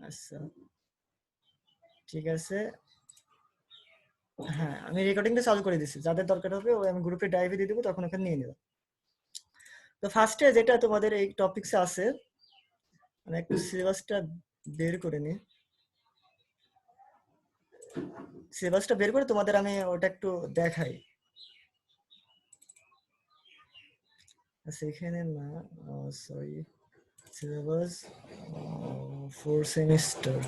আচ্ছা ঠিক আছে, হ্যাঁ আমি রেকর্ডিংটা চালু করে দিচ্ছি, যাদের দরকার হবে ওই আমি গ্রুপে ড্রাইভে দিয়ে দেবো, তখন ওখানে নিয়ে নেবো। তো ফার্স্টে যেটা তোমাদের এই টপিকসে আছে, আমি একটু সিলেবাসটা বের করে নিই, সিলেবাসটা বের করে তোমাদের আমি ওটা একটু দেখাই। আচ্ছা এখানে না, সরি, সিলেবাস 4 সেমিস্টার।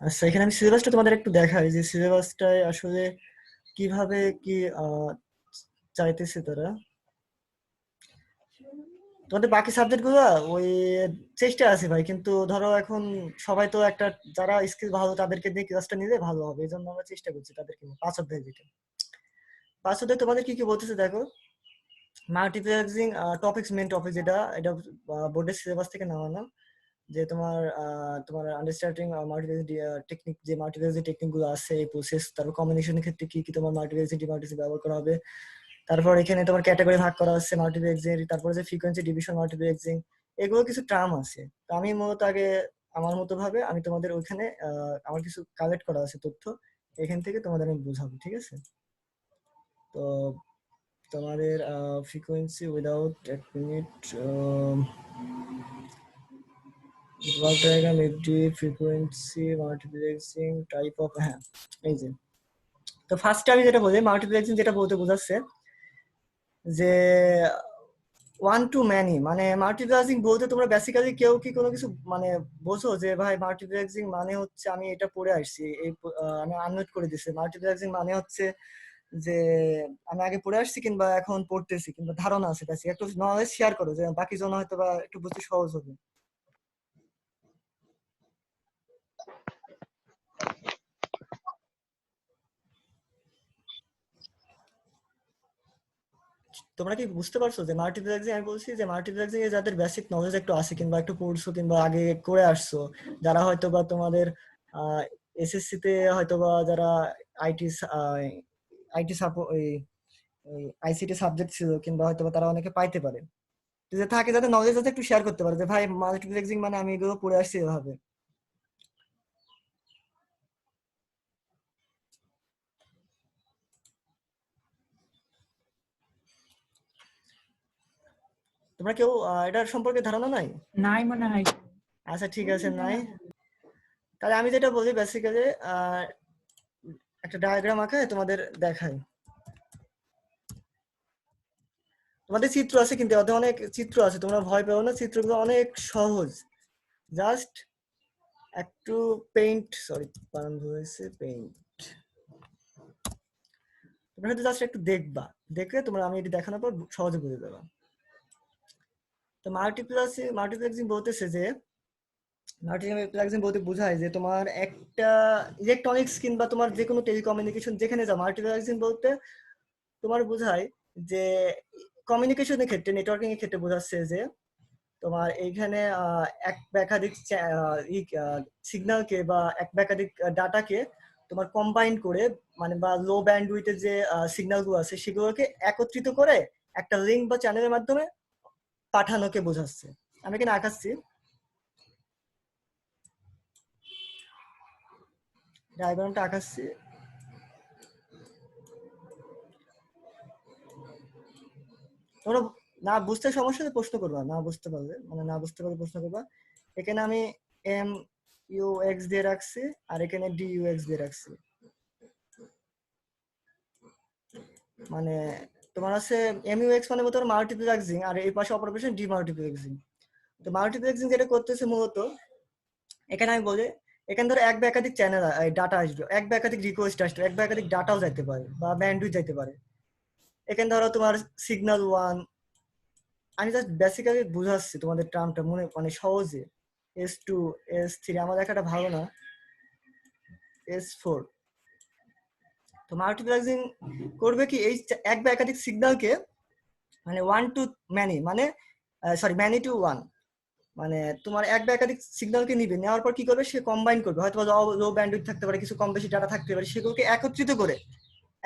আচ্ছা এখানে আমি সিলেবাসটা তোমাদের একটু দেখাই যে সিলেবাসটায় আসলে কিভাবে কি চাইতেছে তারা। তোমাদের বাকি সাবজেক্ট গুলো ওই চেষ্টা আছে ভাই, কিন্তু ধরো এখন সবাই তো একটা, যারা স্কিল ভালো তাদেরকে দিয়ে ক্লাসটা নিলে ভালো হবে, এই জন্য আমরা চেষ্টা করছি তাদেরকে নিয়ে। 5 অধ্যায় যেটা 5 অধ্যায় তোমাদের কি কি বলতেছে দেখো। মাল্টিপ্লেক্সিং টপিকস, মেন টপিক যেটা, এটা বোর্ডের সিলেবাস থেকে নামানো, যে তোমার আন্ডারস্ট্যান্ডিং মাল্টিপ্লেক্সিং টেকনিক, যে মাল্টিপ্লেক্সিং টেকনিক গুলো আছে, এই প্রসেস, তারপর কমিউনিকেশনের ক্ষেত্রে কি কি তোমার মাল্টিপ্লেক্সিং ডিমাল্টিপ্লেক্সিং ব্যবহার করা হবে। তারপর এখানে তোমার ক্যাটাগরি ভাগ করা আছে মাল্টিপ্লেক্সিং, তারপরে যে ফ্রিকোয়েন্সি ডিভিশন মাল্টিপ্লেক্সিং, এগুলো কিছু টার্ম আছে। তো আমি মূলত আগে আমার মতো ভাবে আমি তোমাদের ওইখানে আমার কিছু কালেক্ট করা আছে তথ্য, এখান থেকে তোমাদের আমি বুঝাবো, ঠিক আছে। তো তোমাদের ফ্রিকোয়েন্সি উইদাউট এক minute, block diagram, FD, frequency multiplexing, type of, হ্যাঁ এই যে। তো ফার্স্টে আমি যেটা বলি, মাল্টিপ্লেক্সিং যেটা বলতে বোঝাচ্ছে যে ওয়ান টু ম্যানি, মানে মাল্টিপ্লেক্সিং বলতে তোমরা বেসিক্যালি কেউ কি কোনো কিছু মানে বোঝো যে ভাই মাল্টিপ্লেক্সিং মানে হচ্ছে, আমি এটা পড়ে আসছি, এই আমি আননোট করে দিচ্ছি, মাল্টিপ্লেক্সিং মানে হচ্ছে যে আমি আগে পড়ে আসছি কিংবা এখন পড়তেছি, কিংবা ধারণা আছে বেশি, একটু নলেজ শেয়ার করো যে বাকি জন হয়তো বা একটু বুঝতে সহজ হবে। তোমরা কি বুঝতে পারছো যে মাল্টিপ্লেক্সিং, আমি বলছি যে মাল্টিপ্লেক্সিং এ যাদের বেসিক নলেজ একটু আছে, কিংবা একটু পড়ছো কিংবা আগে করে আসছো, যারা হয়তো বা তোমাদের এসএসসি তে হয়তো বা যারা IT IT support, ICT subject ছিল, কিংবা হয়তো বা তারা অনেকে পাইতে পারে, তো যে থাকে যাদের নলেজ আছে একটু শেয়ার করতে পারে যে ভাই মাল্টিপ্লেক্সিং মানে আমি এগুলো পড়ে আসছি এভাবে। তোমরা কেউ এটার সম্পর্কে ধারণা নাই? নাই মনে হয়। আচ্ছা ঠিক আছে, নাই, তাহলে আমি যেটা বলি বেসিক্যালি একটা ডায়াগ্রাম আঁকায় তোমাদের দেখাই। তোমাদের চিত্র আছে, কিন্তু ওতে অনেক চিত্র আছে, তোমরা ভয় পেও না, চিত্রগুলো অনেক সহজ, জাস্ট একটু পেইন্ট, সরি বানান ভুল হয়েছে, পেইন্ট, তোমরা হয়তো জাস্ট একটু দেখবা, দেখলে তোমরা আমি এটি দেখানোর পর সহজে বুঝে যাবা। তো মাল্টিপ্লেক্সিং বলতেছে যে, মাল্টিপ্লেক্সিং বলতে বোঝায় যে তোমার একটা ইলেকট্রনিক্স কিংবা তোমার যে কোনো টেলিকমিউনিকেশন যেখানে যাও, মাল্টিপ্লেক্সিং বলতে তোমার বোঝায় যে কমিউনিকেশনের ক্ষেত্রে, নেটওয়ার্কিং এর ক্ষেত্রে বোঝাচ্ছে যে তোমার এইখানে এক বা একাধিক সিগন্যালকে বা এক বা একাধিক ডাটাকে তোমার কম্বাইন করে, মানে বা লো ব্যান্ডউইথের যে সিগন্যালগুলো আছে সেগুলোকে একত্রিত করে একটা লিঙ্ক বা চ্যানেলের মাধ্যমে পাঠানোকে বোঝাচ্ছে। আমি এখানে আঁকাচ্ছি, ডায়াগ্রামটা আঁকাচ্ছি। তোমরা না বুঝতে সমস্যা হলে প্রশ্ন করবা, না বুঝতে পারলে মানে না বুঝতে পারলে প্রশ্ন করবা। এখানে আমি এম ইউ এক্স দিয়ে রাখছি, আর এখানে ডি ইউ এক্স দিয়ে রাখছি, মানে তোমার আছে এম ইউ এক্স মানে তোমার মাল্টিপ্লেক্সিং, আর এই পাশে অপারেশন ডি মাল্টিপ্লেক্সিং। তো মাল্টিপ্লেক্সিং যেটা করতেছে মূলত, এখানে আমি বলি, এখানে ধরো এক বা একাধিক চ্যানেল ডাটা আসবে, এক বা একাধিক রিকোয়েস্ট আসবে, এক বা একাধিক ডাটাও যাইতে পারে বা ব্যান্ডউইথ যাইতে পারে। এখানে ধরো তোমার সিগন্যাল ওয়ান, আমি জাস্ট বেসিক্যালি বুঝাচ্ছি তোমাদের টার্মটা মনে মানে সহজে। S2, S3, আমার লেখাটা ভালো না, S4। তো মাল্টিপ্লেক্সিং করবে কি, এই এক বা একাধিক সিগন্যালকে মানে ওয়ান টু ম্যানি, মানে সরি ম্যানি টু ওয়ান, মানে তোমার এক বা একাধিক সিগন্যালকে নিবে, নেওয়ার পর কি করবে, সে কম্বাইন করবে, হয়তো লো ব্যান্ডউইথ থাকতে পারে, কিছু কম বেশি ডাটা থাকতে পারে, সেগুলোকে একত্রিত করে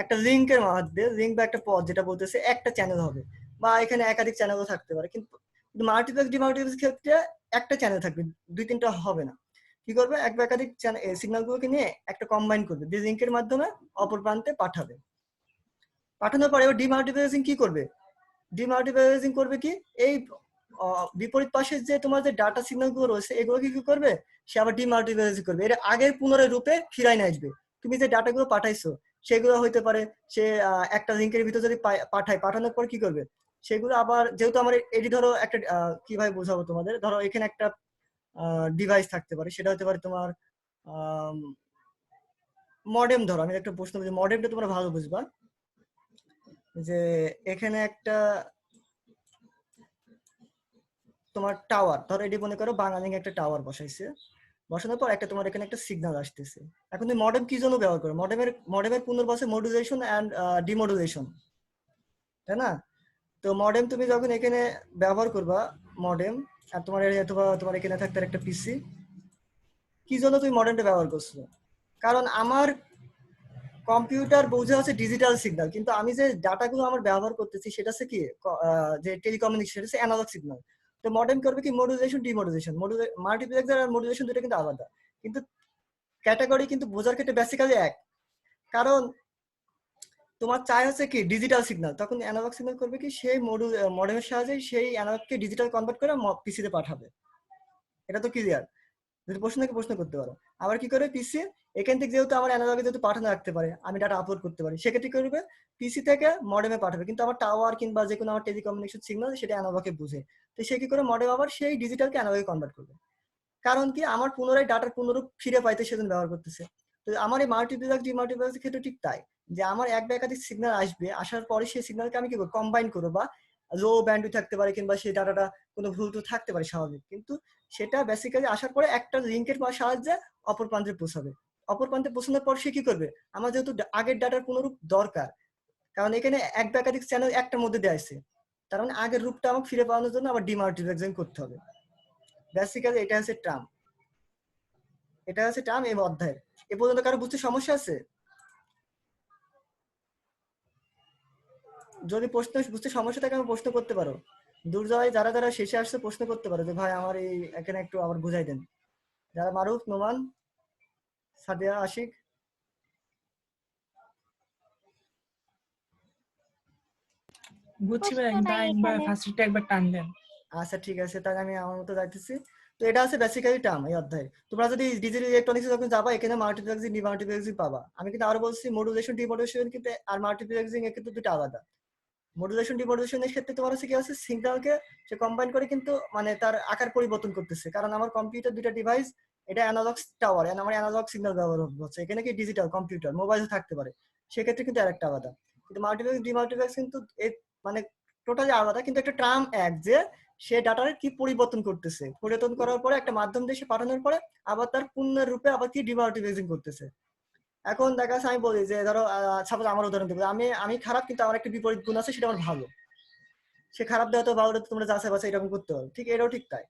একটা লিঙ্কের মাধ্যমে, লিঙ্ক বা একটা পথ যেটা বলতেছে একটা চ্যানেল হবে, বা এখানে একাধিক চ্যানেলও থাকতে পারে, কিন্তু মাল্টিপ্লেক্স ডিমাল্টিপ্লেক্স ক্ষেত্রে একটা চ্যানেল থাকবে, দুই তিনটা হবে না। কি করবে, এক বা একাধিক সিগন্যালগুলোকে নিয়ে একটা কম্বাইন করবে, দিয়ে লিঙ্কের মাধ্যমে অপর প্রান্তে পাঠাবে। পাঠানোর পরে এবার ডিমাল্টিপ্লেক্সিং কি করবে, ডিমাল্টিপ্লেক্সিং করবে কি, এই বিপরীত পাশের যে তোমার যে ডাটা সিগন্যাল গুলো রয়েছে এগুলো কি করবে, সে আবার ডিমাল্টিপ্লেক্সিং করবে, এটা আগের পুনরায় রূপে ফিরাই নিয়ে আসবে। তুমি যে ডাটাগুলো পাঠাইছো সেগুলো হইতে পারে সে একটা লিঙ্কের ভিতর যদি পাঠানোর পর কি করবে, সেগুলো আবার যেহেতু আমার এটি ধরো একটা কিভাবে বোঝাবো তোমাদের, ধরো এখানে একটা ডিভাইস থাকতে পারে, সেটা হতে পারে তোমার মডেম। ধরো আমি একটা প্রশ্ন বলছি, মডেমটা তোমরা ভালো বুঝবা, যে এখানে একটা তোমার টাওয়ার, ধরো এটি মনে করো বাঙালি একটা টাওয়ার বসাইছে, বসানোর পর একটা তোমার এখানে একটা সিগন্যাল আসতেছে। এখন তুমি মডেম কি জন্য ব্যবহার করো, মডেমের পুনর্বাসে মডুলেশন অ্যান্ড ডিমডুলেশন, তাই না? তো মডেম তুমি যখন এখানে ব্যবহার করবা, মডেম আর তোমার অথবা তোমার এখানে থাকতে একটা পিসি, কি জন্য তুমি মডেমটা ব্যবহার করছো, কারণ আমার কম্পিউটার বোঝা হচ্ছে ডিজিটাল সিগন্যাল, কিন্তু আমি যে ডাটাগুলো আমার ব্যবহার করতেছি সেটা হচ্ছে কি যে টেলিকমিউনিকেশন, সেটা হচ্ছে অ্যানালগ সিগন্যাল। তো মডেম করবে কি মডুলেশন ডিমডুলেশন, মাল্টিপ্লেক্সার আর মডুলেশন দুটো কিন্তু আলাদা, কিন্তু ক্যাটাগরি কিন্তু বোঝার ক্ষেত্রে বেসিক্যালি এক। কারণ তোমার চাই হচ্ছে কি ডিজিটাল সিগন্যাল, তখন অ্যানালগ সিগন্যাল করবে কি সেই মডেমের সাহায্যে সেই অ্যানালগকে ডিজিটাল কনভার্ট করে পিসিতে পাঠাবে। এটা তো ক্লিয়ার, যদি প্রশ্ন থেকে প্রশ্ন করতে পারো। আবার কি করে পিসি, এখান থেকে যেহেতু আমার অ্যানালগে যেহেতু পাঠানো রাখতে পারে, আমি ডাটা আপলোড করতে পারি, সেক্ষেত্রে কি করবে, পিসি থেকে মডেমে পাঠাবে, কিন্তু আমার টাওয়ার কিংবা যে কোনো আমার টেলিকমিউনিকেশন সিগন্যাল সেটা অ্যানালগে বুঝে, তো সে কি করে মডেম আবার সেই ডিজিটালকে অ্যানালগে কনভার্ট করবে। কারণ কি আমার পুনরায় ডাটার পুনরূপ ফিরে পাইতে সেজন্য ব্যবহার করতেছে। তো আমার এই মাল্টিপ্লেক্স ডিমাল্টিপ্লেক্সের ক্ষেত্রে ঠিক তাই, যে আমার এক বা একাধিক সিগন্যাল আসবে, আসার পরে সেই সিগন্যালকে আমি কি করবো, কম্বাইন করবো, বা লো ব্যান্ডউইথ থাকতে পারে কিংবা সেই ডাটাটা কোনো ভুল টুল থাকতে পারে স্বাভাবিক, কিন্তু সেটা বেসিক্যালি আসার পরে একটা লিঙ্কের সাহায্যে অপর প্রান্তে পৌঁছাবে। অপর প্রান্তে পৌঁছানোর পর সে কি করবে, আমার যেহেতু আগের ডাটার পুনরূপ দরকার, কারণ এখানে এক বা একাধিক চ্যানেল একটার মধ্যে দেওয়া আছে, তার মানে আগের রূপটা আমাকে ফিরে পাওয়ানোর জন্য আবার ডিমাল্টিপ্লেক্সিং করতে হবে। বেসিক্যালি এটা হচ্ছে ট্রাম, এটা হচ্ছে টার্ম এই অধ্যায়ের। এ পর্যন্ত কারো বুঝতে সমস্যা আছে? যদি প্রশ্ন বুঝতে সমস্যা থাকে আমি প্রশ্ন করতে পারো, দুর্জয় যারা যারা শেষে আসছে প্রশ্ন করতে পারো, যে ভাই আমার এই এখানে একটু আবার বুঝাই দেন। যারা মারুফ, নোমান, সাদিয়া, আশিক। বুঝছি ভাই, কিন্তু একবার ফার্স্টটা একবার টান দেন। আচ্ছা ঠিক আছে, তাহলে আমি আমার মতো যাইতেছি। তো এটা আছে বেসিক্যালি টার্ম এই অধ্যায়। তোমরা যদি ডিজিটাল ইলেকট্রনিক্স যখন যাবা, এখানে মাল্টিপ্লেক্সিং ডিমাল্টিপ্লেক্সিং পাবা। আমি কিন্তু আরো বলছি মডুলেশন ডিমডুলেশন কিন্তু আর মাল্টিপ্লেক্সিং এর কিন্তু দুটো আলাদা। মডুলেশন ডিমডুলেশনের ক্ষেত্রে তোমার হচ্ছে কি আছে, সিগন্যালকে সে কম্বাইন করে কিন্তু মানে তার আকার পরিবর্তন করতেছে, কারণ আমার কম্পিউটার দুইটা ডিভাইস, এটা অ্যানালগ টাওয়ার, আমার অ্যানালগ সিগন্যাল ব্যবহার হচ্ছে, এখানে কি ডিজিটাল কম্পিউটার মোবাইল থাকতে পারে, সেক্ষেত্রে কিন্তু আরেকটা আলাদা। কিন্তু মাল্টিপ্লেক্স ডিমাল্টিপ্লেক্স কিন্তু মানে টোটালি আলাদা, কিন্তু একটা ট্রাম এক, যে সে ডাটার কি পরিবর্তন করতেছে, পরিবর্তন করার পরে একটা মাধ্যম দিয়ে সে পাঠানোর পরে আবার তার পূর্ণের রূপে আবার কি ডিমাল্টিপ্লেক্সিং করতেছে। এখন দেখা যাচ্ছে আমি বলি যে ধরো সাপোজ আমার উদাহরণ দেবো, আমি আমি খারাপ, কিন্তু আমার একটা বিপরীত গুণ আছে, সেটা আমার ভালো। সে খারাপ দেওয়া তো ভালো, তোমরা যাচাই বাছাই এরকম করতে পারো, ঠিক এটাও ঠিক তাই।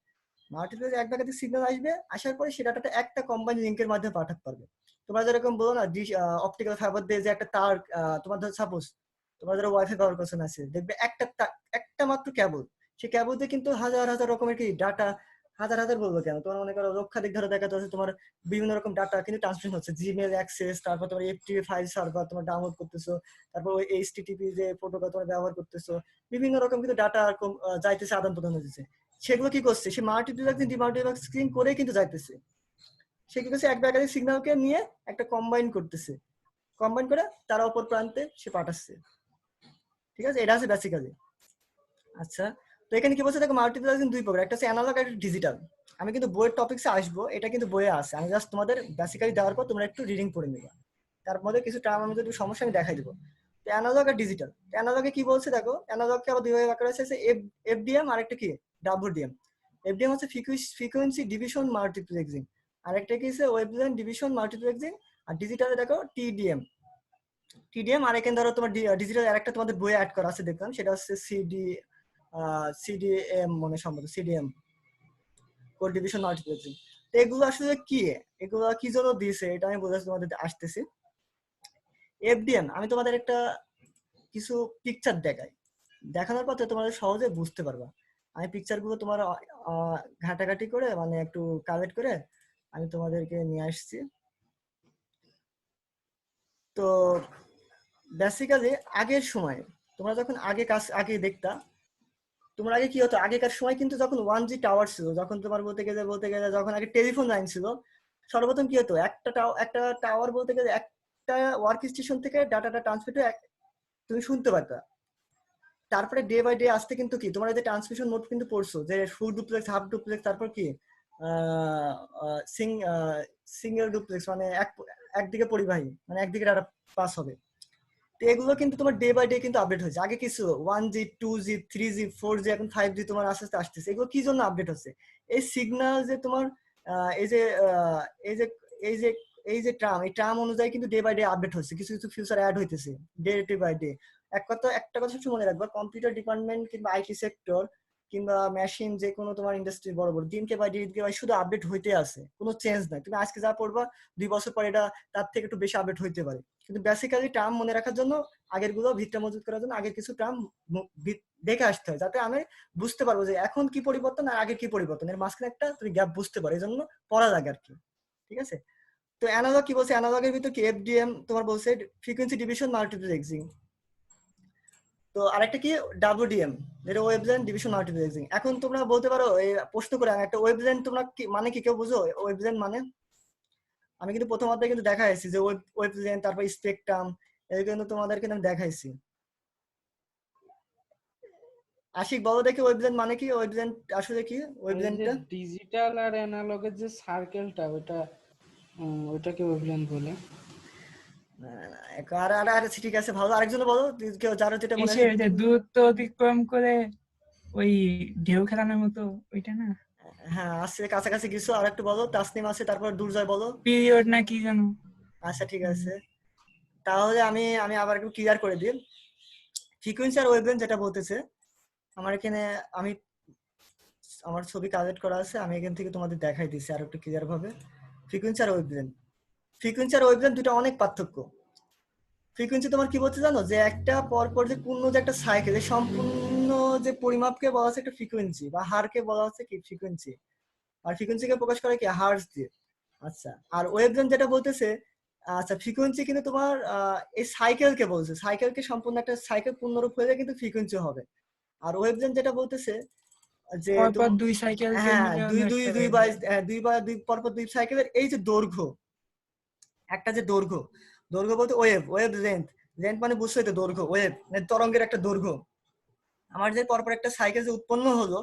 মাল্টিপ্লেক্স এক জায়গাতে সিগন্যাল আসবে, আসার পরে সে ডাটাটা একটা কম্বাইন লিঙ্কের মাধ্যমে পাঠাতে পারবে। তোমরা যেরকম বলো না অপটিক্যাল ফাইবার দিয়ে যে একটা তার, তোমার ধরো সাপোজ তোমরা ধরো ওয়াইফাই ব্যবহার করছো না, দেখবে একটা মাত্র কেবল, সে কেবল দিয়ে কিন্তু হাজার হাজার রকমের কি ডাটা, হাজার হাজার বলবো কেন, তোমার মনে করো লক্ষাধিক ধরে দেখা যাচ্ছে তোমার বিভিন্ন রকম ডাটা কিন্তু ট্রান্সমিশন হচ্ছে, জিমেল অ্যাক্সেস, তারপর তোমার এফটিপি ফাইল সার্ভার তোমার ডাউনলোড করতেছো, তারপর ওই এইচটিটিপি যে প্রোটোকল তোমার ব্যবহার করতেছো, বিভিন্ন রকম কিন্তু ডাটা যাইতেছে, আদান প্রদান হচ্ছে। সেগুলো কি করছে, সে মাল্টিপ্লেক্সিং ডিমাল্টিপ্লেক্সিং করে কিন্তু যাইতেছে। সে কি করছে, এক বা একাধিক সিগন্যালকে নিয়ে একটা কম্বাইন করতেছে, কম্বাইন করে তারা অপর প্রান্তে সে পাঠাচ্ছে। ঠিক আছে, এটা হচ্ছে বেসিক্যালি। আচ্ছা, তো এখানে কি বলছে দেখো, মাল্টিপ্লেক্সিং দুই প্রকার, একটা হচ্ছে অ্যানালগ, একটা ডিজিটাল। আমি কিন্তু বইয়ের টপিকসে আসবো, এটা কিন্তু বইয়ে আছে, আমি জাস্ট তোমাদের বেসিক্যালি দেওয়ার পর তোমরা একটু রিডিং করে নেবে, তার মধ্যে কিছু টার্ম আমি যদি সমস্যা আমি দেখাই দেবো। অ্যানালগ আর ডিজিটাল, অ্যানালগে কি বলছে দেখো, অ্যানালগকে আবার দুই ভাগে ভাগ করা হয়েছে, এফডিএম আর একটা কি ডাব্লিউডিএম। এফডিএম হচ্ছে ফ্রিকোয়েন্সি ডিভিশন মাল্টিপ্লেক্সিং, আর একটা কি হচ্ছে ওয়েভলেন্থ ডিভিশন মাল্টিপ্লেক্সিং। আর ডিজিটালে দেখো টিডিএম, আর এখানে ধরো তোমার ডিজিটাল আর একটা তোমাদের বইয়ে অ্যাড করা আছে দেখলাম, সেটা হচ্ছে সিডিএম মনে সম্ভবত সিডিএম। Code division multiplexing. তো এগুলো আসলে কি, এগুলো কি জন্য দিয়েছে এটা আমি বোঝাতে তোমাদের আসতেছি। এফডিএম আমি তোমাদের একটা কিছু পিকচার দেখাই, দেখানোর পর তোমাদের সহজে বুঝতে পারবা। আমি পিকচারগুলো তোমার ঘাটাঘাটি করে মানে একটু কালেক্ট করে আমি তোমাদেরকে নিয়ে আসছি। তো বেসিক্যালি আগের সময় তোমরা যখন আগে দেখতা, তোমার আগে কি হতো, আগেকার সময় কিন্তু যখন 1G টাওয়ার ছিল, যখন তোমার বলতে গেলে যখন আগে টেলিফোন লাইন ছিল, সর্বপ্রথম কি হতো, একটা টাওয়ার বলতে গেলে একটা ওয়ার্ক স্টেশন থেকে ডাটাটা ট্রান্সমিট হয়ে তুমি শুনতে পারতা। তারপরে ডে বাই ডে আসতে কিন্তু কি তোমার যে ট্রান্সমিশন মোড কিন্তু পড়ছো, যে ফুল ডুপ্লেক্স, হাফ ডুপ্লেক্স, তারপর কি সিঙ্গেল ডুপ্লেক্স, মানে একদিকে পরিবাহী, মানে একদিকে ডাটা পাস হবে। তো এগুলো কিন্তু তোমার ডে বাই ডে কিন্তু আপডেট হয়েছে। আগে কিছু 1G 2G 3G 4G এখন 5G তোমার আস্তে আস্তে আসতেছে। এগুলো কি জন্য আপডেট হচ্ছে, এই সিগন্যাল যে তোমার এই যে এই যে এই যে এই যে এই ট্রাম অনুযায়ী কিন্তু ডে বাই ডে আপডেট হচ্ছে, কিছু কিছু ফিউচার অ্যাড হইতেছে ডে বাই ডে। একটা কথা সবসময় মনে রাখবা, কম্পিউটার ডিপার্টমেন্ট কিংবা আইটি সেক্টর কিংবা মেশিন, যে কোনো তোমার ইন্ডাস্ট্রি বড় বড় দিনকে বাই শুধু আপডেট হইতে আছে, কোনো চেঞ্জ নাই। তুমি আজকে যা পড়বা 2 বছর পর এটা তার থেকে একটু বেশি আপডেট হইতে পারে। কিন্তু বেসিক্যালি টার্ম মনে রাখার জন্য, আগের গুলো ভিতটা মজুত করার জন্য আগের কিছু টার্ম দেখে আসতে হয়, যাতে আমি বুঝতে পারবো যে এখন কি পরিবর্তন আর আগের কি পরিবর্তন, এর মাঝখানে একটা তুমি গ্যাপ বুঝতে পারো, এই জন্য পড়া লাগে আর কি। ঠিক আছে, তো অ্যানালগ কি বলছে, অ্যানালগের ভিতর কি এফডিএম তোমার বলছে ফ্রিকোয়েন্সি ডিভিশন মাল্টিপ্লেক্সিং। তো আরেকটা কি ডাব্লিউডিএম, যেটা ওয়েভলেন ডিভিশন মাল্টিপ্লেক্সিং। এখন তোমরা বলতে পারো এই প্রশ্ন করে, একটা ওয়েভলেন তোমরা কি মানে কি কেউ বুঝো ওয়েভলেন মানে? আমি কিন্তু প্রথম অধ্যায়ে কিন্তু দেখাইছি যে ওয়েভলেন, তারপর স্পেকট্রাম, এই কিন্তু তোমাদেরকে আমি দেখাইছি। আশিক বলো দেখি ওয়েভলেন মানে কি, ওয়েভলেন আসলে কি ওয়েভলেনটা? ডিজিটাল আর অ্যানালগের যে সার্কেলটা, ওইটাকে ওয়েভলেন বলে। আর আর আর ঠিক আছে, ভালো, আরেকজন বলো কেউ যারা যেটা মনে এসে ওই যে দূরত্ব অতিক্রম করে ওই ঢেউ খেলানোর মতো, ওইটা না? হ্যাঁ আছে, কাছাকাছি কিছু। আর একটু বলো, তাসনিম আছে, তারপর দুর্জয় বলো। পিরিয়ড না কি জানো? আচ্ছা ঠিক আছে, তাহলে আমি আমি আবার একটু ক্লিয়ার করে দিই। ফ্রিকোয়েন্সি আর ওয়েভলেন্থ যেটা বলতেছে, আমার এখানে আমি আমার ছবি কালেক্ট করা আছে, আমি এখান থেকে তোমাদের দেখাই দিচ্ছি আর একটু ক্লিয়ার ভাবে। ফ্রিকোয়েন্সি আর ওয়েভলেন্থ, ফ্রিকোয়েন্সি আর ওয়েভলেন্থ দুটো অনেক পার্থক্য। ফ্রিকোয়েন্সি তোমার কি বলতে জানো, যে একটা পরপর যে পূর্ণ যে একটা সাইকেল, সম্পূর্ণ যে পরিমাপকে বলা হচ্ছে একটা ফ্রিকোয়েন্সি, বা হারকে বলা হচ্ছে কি ফ্রিকোয়েন্সি। আর ফ্রিকোয়েন্সিকে প্রকাশ করে কি হার্টজ দিয়ে। আচ্ছা, আর ওয়েভলেন্থ যেটা বলতেছে, আচ্ছা ফ্রিকোয়েন্সি কিন্তু তোমার এই সাইকেলকে বলছে, সাইকেলকে সম্পূর্ণ একটা সাইকেল পূর্ণরূপ হলে কিন্তু ফ্রিকোয়েন্সি হবে। আর ওয়েভলেন্থ যেটা বলতেছে যে পরপর দুই সাইকেল যে হ্যাঁ মিলে দুই হলো দুই একটা দুই wave। বাই দুই বা দুই পরপর দুই সাইকেলের এই যে দৈর্ঘ্য, একটা যে দৈর্ঘ্য, দৈর্ঘ্য বলতে ওয়েভ লেন্থ, লেন্থ মানে বুঝছোই তো, দৈর্ঘ্য, ওয়েভ মানে তরঙ্গের একটা দৈর্ঘ্য। আমার যে পরপর একটা সাইকেল যে উৎপন্ন হলো,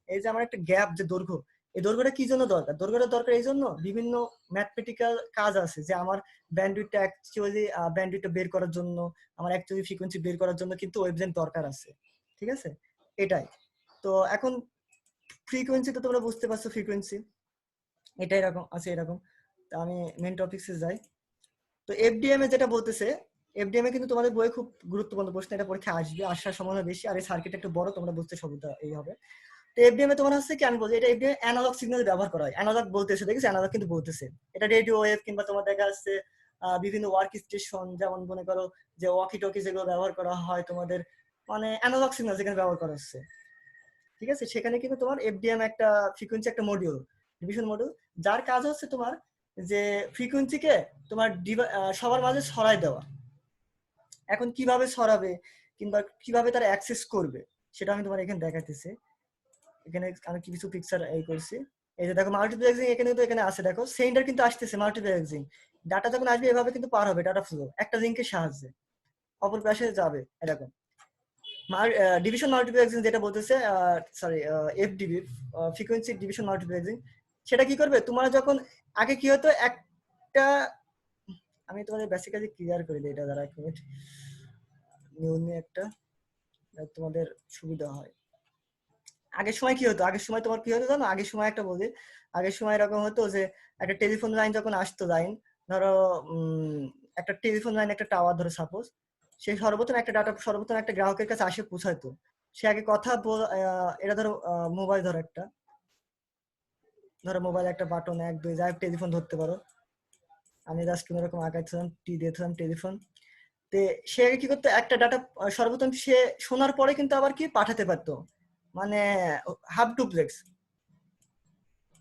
এই যে আমার একটা গ্যাপ যে দৈর্ঘ্য, এই দৈর্ঘ্যটা কি জন্য দরকার, দৈর্ঘ্যটা দরকার এই জন্য বিভিন্ন ম্যাথমেটিক্যাল কাজ আছে, যে আমার ব্যান্ডউইডটা বের করার জন্য, আমার অ্যাকচুয়ালি ফ্রিকোয়েন্সি বের করার জন্য কিন্তু ওয়েভলেন্থ দরকার আছে। ঠিক আছে, এটাই। তো এখন ফ্রিকোয়েন্সি তো তোমরা বুঝতে পারছো, ফ্রিকোয়েন্সি এটা এরকম আছে, এরকম। তো আমি মেন টপিকসে যাই। তো এফডিএম এ যেটা বলতেছে, এফডিএম এ কিন্তু তোমাদের বইয়ে খুব গুরুত্বপূর্ণ প্রশ্ন, এটা পরীক্ষা আসবে, আসার সম্ভাবনা বেশি, আর এই সার্কিট একটু বড়, তোমরা বুঝতে সুবিধা এই হবে। তো এফডিএম এ তোমার হচ্ছে কি, আমি বলছি এটা এফডিএম অ্যানালগ সিগন্যাল ব্যবহার করা হয়, অ্যানালগ বলতেছে, দেখেছি অ্যানালগ কিন্তু বলতেছে, এটা রেডিও ওয়েভ কিংবা তোমার দেখা যাচ্ছে বিভিন্ন ওয়ার্ক স্টেশন, যেমন মনে করো যে ওয়াকি টকি যেগুলো ব্যবহার করা হয় তোমাদের, মানে অ্যানালগ সিগন্যাল যেখানে ব্যবহার করা হচ্ছে। ঠিক আছে, সেখানে কিন্তু তোমার এফডিএম একটা ফ্রিকোয়েন্সি একটা মডিউল, ডিভিশন মডিউল, যার কাজ হচ্ছে তোমার যে ফ্রিকোয়েন্সিকে তোমার সবার মাঝে ছড়াই দেওয়া। এখন কিভাবে ছড়াবে কিংবা কিভাবে তারা অ্যাক্সেস করবে, সেটা আমি তোমার এখানে দেখাতেছি। এখানে আমি কিছু পিকচার এই করছি, এই যে দেখো মাল্টিপ্লেক্সিং, এখানে তো এখানে আছে, দেখো সেন্ডার কিন্তু আসতেছে মাল্টিপ্লেক্সিং, ডাটা যখন আসবে এভাবে কিন্তু পার হবে, ডাটা ফ্লো একটা লিঙ্কের সাহায্যে অপর পাশে যাবে, এরকম। ডিভিশন মাল্টিপ্লেক্সিং যেটা বলতেছে, সরি এফডিবি, ফ্রিকোয়েন্সি ডিভিশন মাল্টিপ্লেক্সিং, সেটা কি করবে, তোমার যখন আগে কি হতো একটা, আমি তোমাদের বেসিক্যালি ক্লিয়ার করে দিই এটা, দ্বারা এক মিনিট নিউ নিয়ে একটা তোমাদের সুবিধা হয়। আগের সময় কি হতো, আগের সময় তোমার কি হতো জানো, আগের সময় একটা বলি, আগের সময় এরকম হতো যে একটা টেলিফোন লাইন যখন আসতো, লাইন ধরো একটা টেলিফোন লাইন একটা টাওয়ার ধরো সাপোজ, সে সর্বপ্রথম একটা ডাটা সর্বপ্রথম একটা গ্রাহকের কাছে আসে পৌঁছাইতো। সে আগে কথা এটা ধরো মোবাইল ধরো একটা, ধরো মোবাইল একটা বাটন 1 2 যাই টেলিফোন ধরতে পারো, আমি জাস্ট কোন রকম আঁকাইছিলাম টি দিয়েছিলাম টেলিফোন। তে সে আগে কি করতো, একটা ডাটা সর্বপ্রথম সে শোনার পরে কিন্তু আবার কি পাঠাতে পারতো, মানে হাফ ডুপ্লেক্স,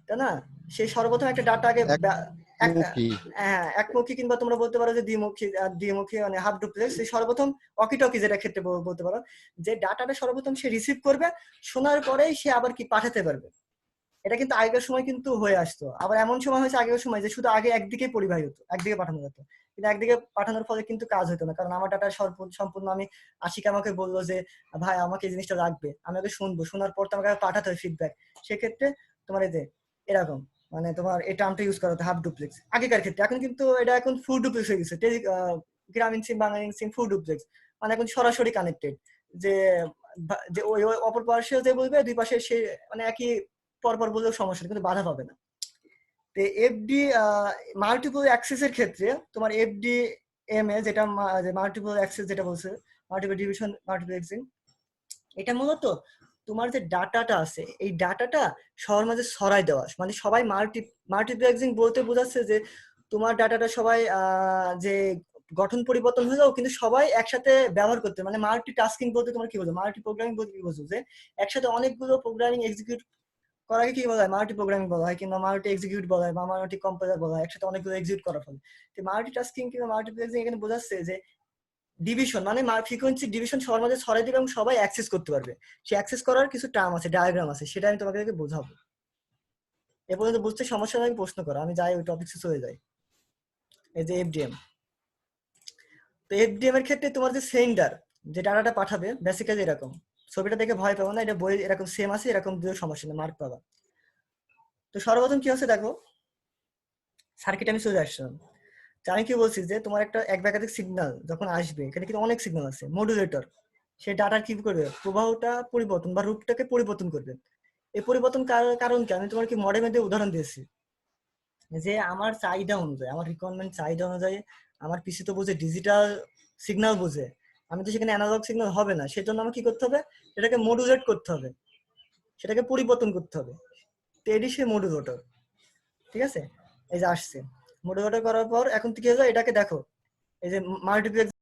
তাই না? সে সর্বপ্রথম একটা ডাটা আগে একমুখী। হ্যাঁ একমুখী, কিংবা তোমরা বলতে পারো যে দ্বিমুখী, দ্বিমুখী মানে হাফ ডুপ্লেক্স। সে সর্বপ্রথম অকি টকি যেটা ক্ষেত্রে বলতে পারো, যে ডাটাটা সর্বপ্রথম সে রিসিভ করবে, শোনার পরেই সে আবার কি পাঠাতে পারবে। এটা কিন্তু আগের সময় কিন্তু হয়ে আসতো। আবার এমন সময় হয়েছে আগের সময় যে শুধু আগে একদিকে পরিবাহী হতো, একদিকে পাঠানো যেত, কিন্তু একদিকে পাঠানোর ফলে কিন্তু কাজ হতো না, কারণ আমার ডাটা সম্পূর্ণ আমি, আশিক আমাকে বললো যে ভাই আমাকে এই জিনিসটা লাগবে, আমি ওকে শুনবো, শোনার পর তো আমাকে পাঠাতে হয় ফিডব্যাক। সেক্ষেত্রে তোমার এই যে এরকম, মানে তোমার এই টার্মটা ইউজ করা হতো হাফ ডুপ্লেক্স আগেকার ক্ষেত্রে। এখন কিন্তু এটা এখন ফুল ডুপ্লেক্স হয়ে গেছে, গ্রামীণ সিম বাংলাদেশ সিম ফুল ডুপ্লেক্স, মানে এখন সরাসরি কানেক্টেড, যে যে ওই অপর পাশে যে বলবে দুই পাশে সে মানে একই পরপর বললেও সমস্যা নেই, কিন্তু বাধা পাবে না। তো এফডি মাল্টিপল অ্যাক্সেসের ক্ষেত্রে তোমার এফডি এম এ যেটা মাল্টিপল অ্যাক্সেস যেটা বলছে, মাল্টিপল ডিভিশন মাল্টিপ্লেক্সিং, এটা মূলত তোমার যে ডাটাটা আছে এই ডাটাটা সবার মাঝে ছড়াই দেওয়া, মানে সবাই মাল্টিপ্লেক্সিং বলতে বোঝাচ্ছে যে তোমার ডাটাটা সবাই যে গঠন পরিবর্তন হলেও কিন্তু সবাই একসাথে ব্যবহার করতে, মানে মাল্টি টাস্কিং বলতে তোমার কি বোঝো, মাল্টি প্রোগ্রামিং বলতে কি বোঝো, যে একসাথে অনেকগুলো প্রোগ্রামিং এক্সিকিউট করাকে কি বলা হয়, মাল্টি প্রোগ্রামিং বলা হয়, কিংবা মাল্টি এক্সিকিউট বলা হয়, বা মাল্টি কম্পাইলার বলা হয়, একসাথে অনেকগুলো এক্সিকিউট করার ফলে। তো মাল্টি টাস্কিং কিংবা মাল্টিপ্লেক্সিং এখানে বোঝাচ্ছে যে ডিভিশন, মানে ফ্রিকোয়েন্সি ডিভিশন সবার মাঝে ছড়াই দিবে এবং সবাই অ্যাক্সেস করতে পারবে। সে অ্যাক্সেস করার কিছু টার্ম আছে, ডায়াগ্রাম আছে, সেটা আমি তোমাকে বোঝাবো। এ পর্যন্ত বুঝতে সমস্যা হলে প্রশ্ন করো, আমি যাই ওই টপিকসে চলে যাই। এই যে এফডিএম, তো এফডিএম এর ক্ষেত্রে তোমার যে সেন্ডার যে ডাটাটা পাঠাবে বেসিক্যালি এরকম, ছবিটা দেখে ভয় পাবো না, এটা বই এরকম সেম আছে, এরকম দুটো সমস্যা নেই, মার্ক পাবা। তো সর্বপ্রথম কি হচ্ছে দেখো, সার্কিট আমি চলে আসলাম। আমি কি বলছি যে তোমার একটা এক একাধিক সিগন্যাল যখন আসবে, এখানে কিন্তু অনেক সিগন্যাল আছে, মডুলেটর সে ডাটা কি করবে, প্রবাহটা পরিবর্তন বা রূপটাকে পরিবর্তন করবে। এই পরিবর্তন কারণ কি, আমি তোমার কি মডেলের মধ্যে উদাহরণ দিয়েছি, যে আমার চাহিদা অনুযায়ী, আমার রিকোয়ারমেন্ট চাহিদা অনুযায়ী, আমার পিসি তো বোঝে ডিজিটাল সিগন্যাল বোঝে, আমি তো সেখানে অ্যানালগ সিগন্যাল হবে না, সেজন্য আমাকে কি করতে হবে, এটাকে মডুলেট করতে হবে, সেটাকে পরিবর্তন করতে হবে। তো এটি সে মডুলেটর, ঠিক আছে? এই যে আসছে মডুলেটর করার পর এখন কি হলো, এটাকে দেখো এই যে মাল্টিপ্লেক্স